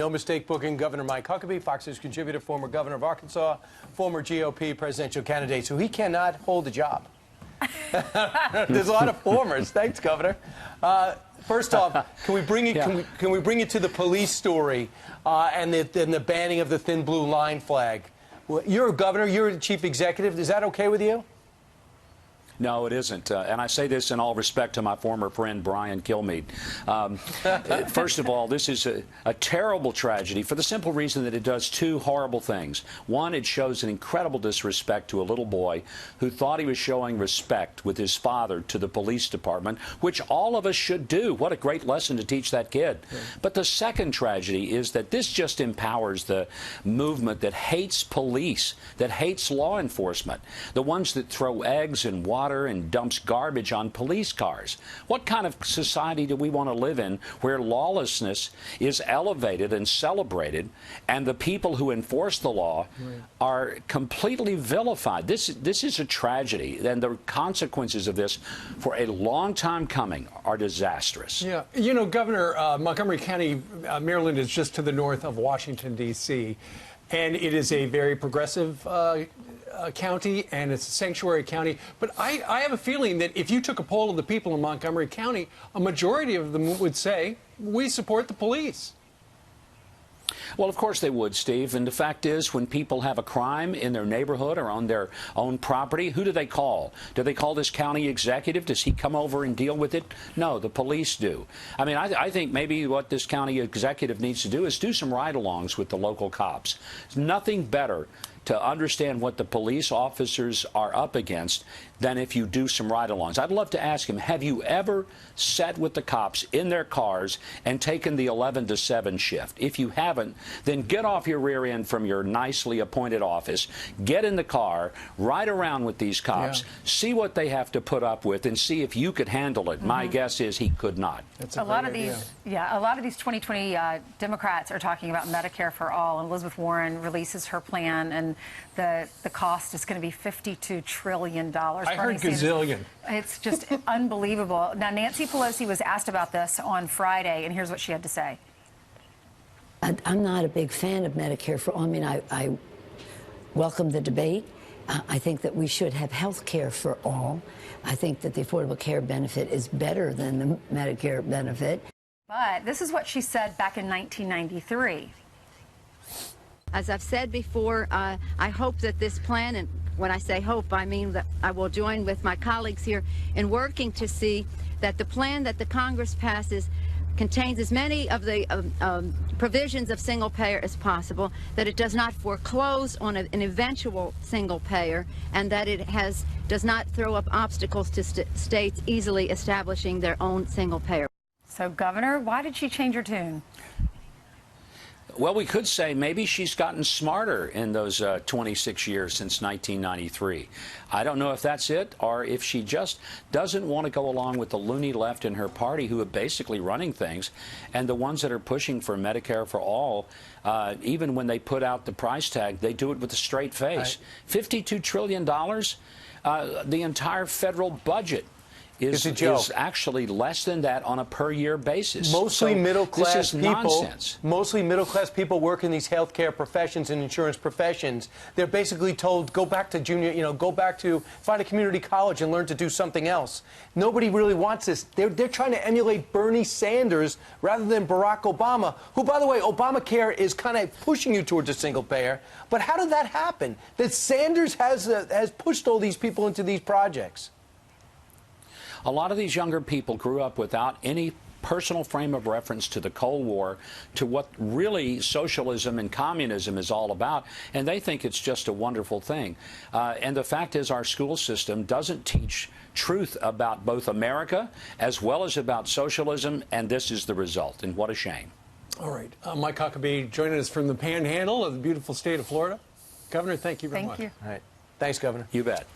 No mistake booking Governor Mike Huckabee, Fox News contributor, former governor of Arkansas, former GOP presidential candidate, so he cannot hold a job. There's a lot of formers. Thanks, Governor. First off, can we bring it? Can we bring it to the police story and the banning of the thin blue line flag? Well, you're a governor. You're the chief executive. Is that okay with you? No, it isn't. And I say this in all respect to my former friend, Brian Kilmeade. First of all, this is a terrible tragedy for the simple reason that it does two horrible things. One, it shows an incredible disrespect to a little boy who thought he was showing respect with his father to the police department, which all of us should do. What a great lesson to teach that kid. Yeah. But the second tragedy is that this just empowers the movement that hates police, that hates law enforcement, the ones that throw eggs and water and dumps garbage on police cars. What kind of society do we want to live in where lawlessness is elevated and celebrated and the people who enforce the law are completely vilified? This is a tragedy, and the consequences of this for a long time coming are disastrous. Yeah, you know, Governor, Montgomery County, Maryland is just to the north of Washington, D.C., and it is a very progressive county, and it's a sanctuary county. But I have a feeling that if you took a poll of the people in Montgomery County, a majority of them would say, we support the police. Well, of course they would, Steve. And the fact is, when people have a crime in their neighborhood or on their own property, who do they call? Do they call this county executive? Does he come over and deal with it? No, the police do. I mean, I think maybe what this county executive needs to do is do some ride-alongs with the local cops. There's nothing better to understand what the police officers are up against than if you do some ride-alongs. I'd love to ask him, have you ever sat with the cops in their cars and taken the 11 to 7 shift? If you haven't, then get off your rear end from your nicely appointed office, get in the car, ride around with these cops, see what they have to put up with, and see if you could handle it. My guess is he could not. That's a lot of these, a lot of these 2020 Democrats are talking about Medicare for all, and Elizabeth Warren releases her plan, and the cost is going to be $52 trillion. I heard gazillion. It's just unbelievable. Now, Nancy Pelosi was asked about this on Friday, and here's what she had to say. I'm not a big fan of Medicare for all. I mean, I welcome the debate. I think that we should have health care for all. I think that the Affordable Care Benefit is better than the Medicare benefit. But this is what she said back in 1993. As I've said before, I hope that this plan, and when I say hope, I mean that I will join with my colleagues here in working to see that the plan that the Congress passes contains as many of the provisions of single payer as possible, that it does not foreclose on an eventual single payer, and that it does not throw up obstacles to states easily establishing their own single payer. So, Governor, why did she change her tune? Well, we could say maybe she's gotten smarter in those 26 years since 1993. I don't know if that's it, or if she just doesn't want to go along with the loony left in her party, who are basically running things, and the ones that are pushing for Medicare for all. Even when they put out the price tag, they do it with a straight face. $52 trillion, the entire federal budget is actually less than that on a per-year basis. Mostly middle-class people. Nonsense. Mostly middle-class people work in these healthcare professions and insurance professions. They're basically told, go back to find a community college and learn to do something else. Nobody really wants this. They're trying to emulate Bernie Sanders rather than Barack Obama, who, by the way, Obamacare is kind of pushing you towards a single payer. But how did that happen? That Sanders has pushed all these people into these projects. A lot of these younger people grew up without any personal frame of reference to the Cold War, to what really socialism and communism is all about, and they think it's just a wonderful thing. And the fact is, our school system doesn't teach truth about both America as well as about socialism, and this is the result, and what a shame. All right. Mike Huckabee joining us from the Panhandle of the beautiful state of Florida. Governor, thank you very much. Thank you. All right. Thanks, Governor. You bet.